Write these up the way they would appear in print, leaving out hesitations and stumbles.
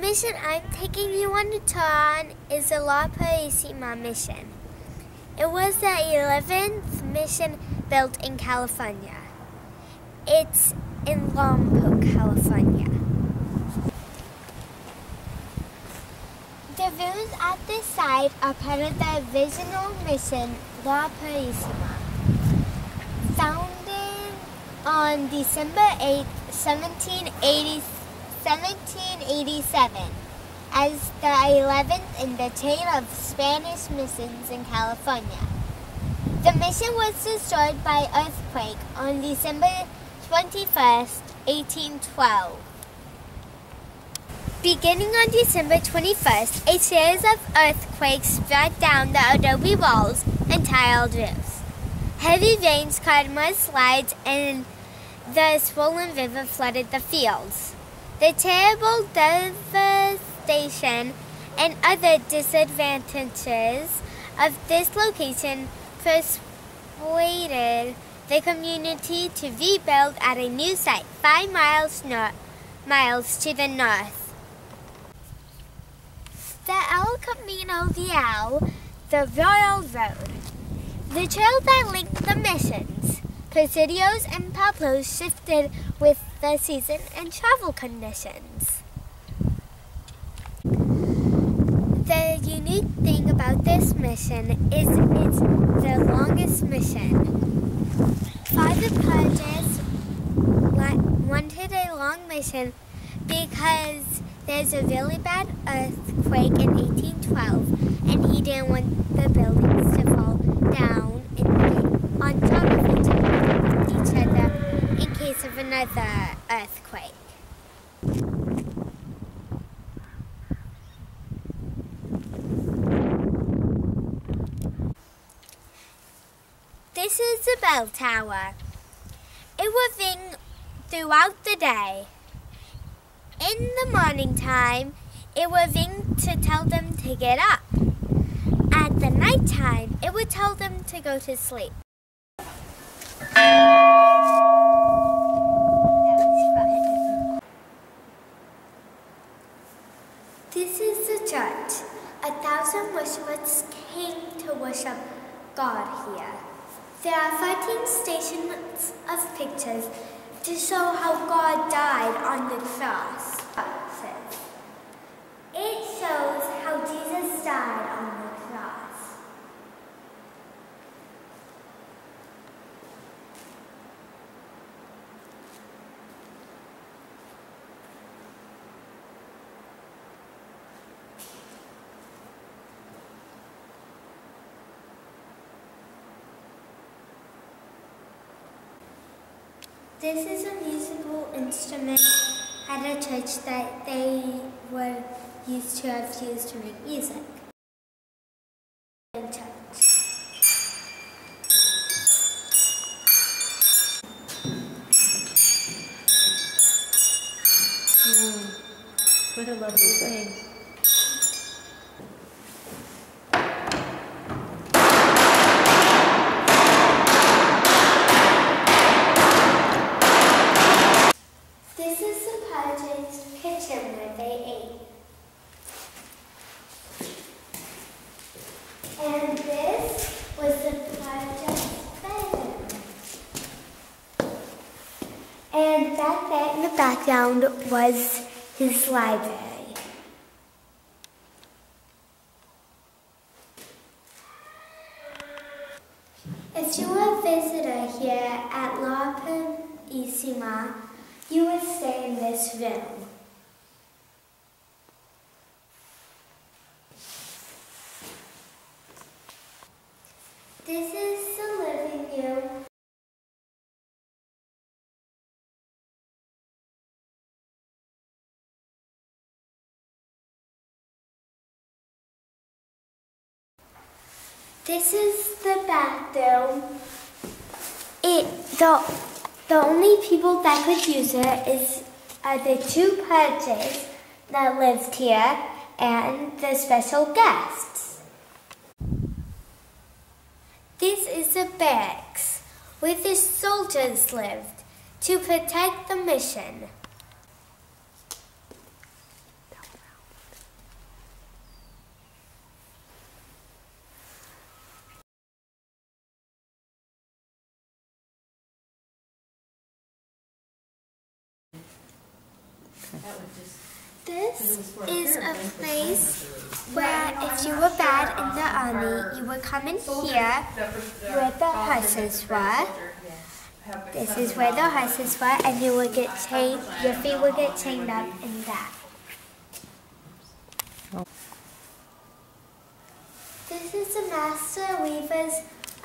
mission I'm taking you on a tour on is the Purisima Mission. It was the 11th mission built in California. It's in Lompoc, California. The ruins at this site are part of the original mission, Purisima, founded on December 8, 1787, as the 11th in the chain of Spanish missions in California. The mission was destroyed by earthquake on December 21st, 1812. Beginning on December 21st, a series of earthquakes brought down the adobe walls and tiled roofs. Heavy rains caused mudslides and the swollen river flooded the fields. The terrible devastation and other disadvantages of this location persuaded the community to rebuild at a new site 5 miles to the north. The El Camino Real, the Royal Road. The trail that linked the missions, Presidios and Pueblos, shifted with the season and travel conditions. The unique thing about this mission is it's the longest mission. Father Purges wanted a long mission because there's a really bad earthquake in 1812 and he didn't want the buildings to fall down on top of each other in case of another earthquake. This is the bell tower. It will ring throughout the day. In the morning time, it will ring to tell them to get up. At the night time, it would tell them to go to sleep. This is the church. 1,000 worshippers came to worship God here. There are 13 stations of pictures to show how God died on the cross. It shows how Jesus died on the cross. This is a musical instrument at a church that they were used to make music in church. What a lovely thing. Kitchen where they ate. And this was the Page's bedroom. And back there in the background was his library. If you were a visitor here at Purisima, you would stay in this room. This is the living room. This is the bathroom. The only people that could use it are the 2 Purges that lived here and the special guests. This is the barracks where the soldiers lived to protect the mission. This is a place where if you were bad in the army, you would come in here where the horses were. This is where the horses were, and you would get chained, your feet would get chained up in that. This is the Master Weaver's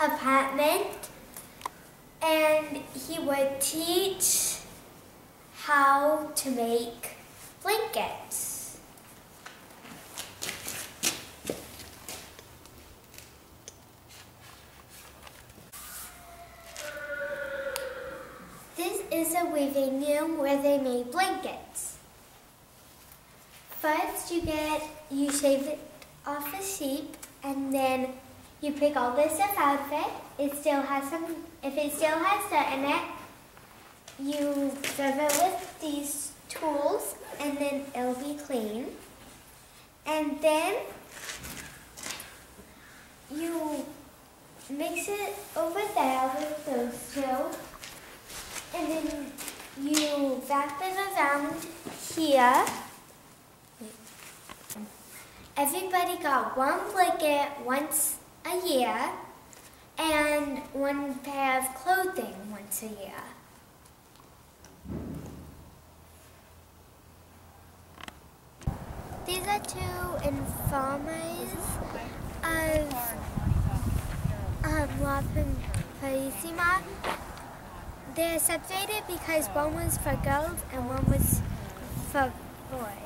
apartment, and he would teach how to make blankets. This is a weaving room where they made blankets. First you shave it off a sheep, and then you pick all this stuff out of it. If it still has dirt in it, you serve it with these tools, and then it'll be clean. And then you mix it over there with those two, and then you wrap it around here. Everybody got one blanket once a year and one pair of clothing once a year. These are two informers of La Purisima. They're separated because one was for girls and one was for boys.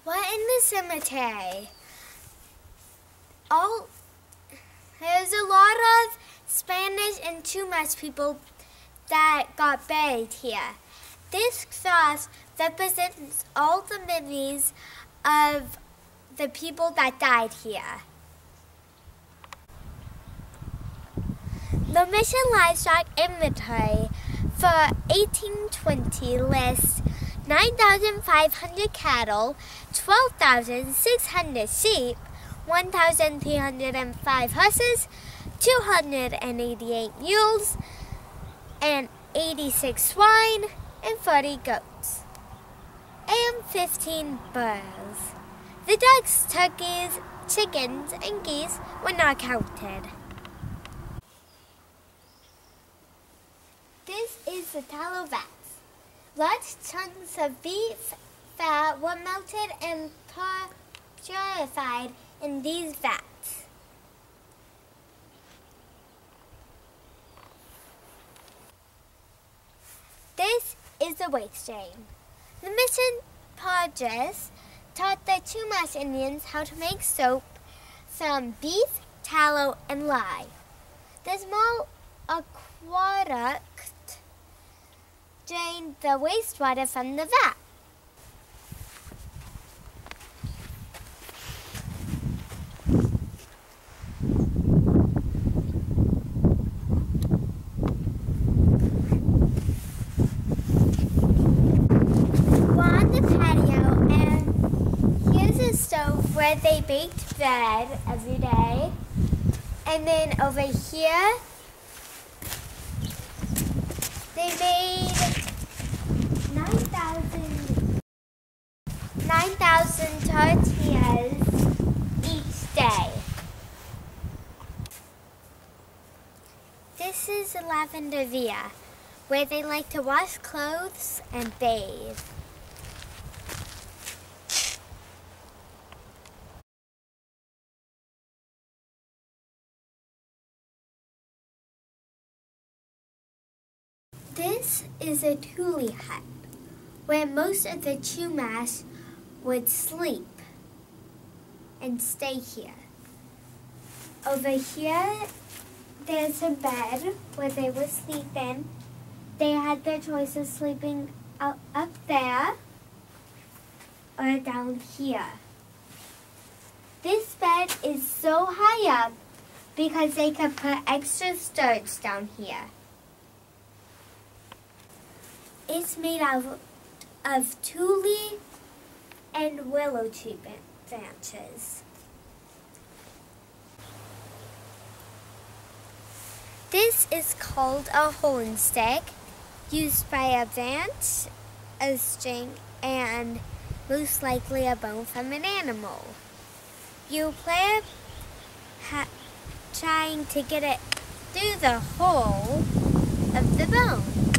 We're in the cemetery. There's a lot of Spanish and Chumash people that got buried here. This cross represents all the memories of the people that died here. The Mission Livestock Inventory for 1820 lists 9,500 cattle, 12,600 sheep, 1,305 horses, 288 mules, and 86 swine, and 40 goats, and 15 birds. The ducks, turkeys, chickens, and geese were not counted. This is the tallow vats. Large chunks of beef fat were melted and purified in these vats. This is the waste stream. The mission Padres taught the Chumash Indians how to make soap from beef, tallow, and lye. The small aqueduct drained the wastewater from the vat. We're on the patio, and here's a stove where they baked bread every day. And then over here, they made 9,000 tortillas each day. This is a lavanderia, where they like to wash clothes and bathe. This is a tule hut, where most of the Chumash would sleep and stay here. Over here, there's a bed where they would sleep in. They had their choice of sleeping up there or down here. This bed is so high up because they could put extra sturts down here. It's made out of tule and willow tree branches. This is called a horn stick, used by advanced a string, and most likely a bone from an animal. You play trying to get it through the hole of the bone.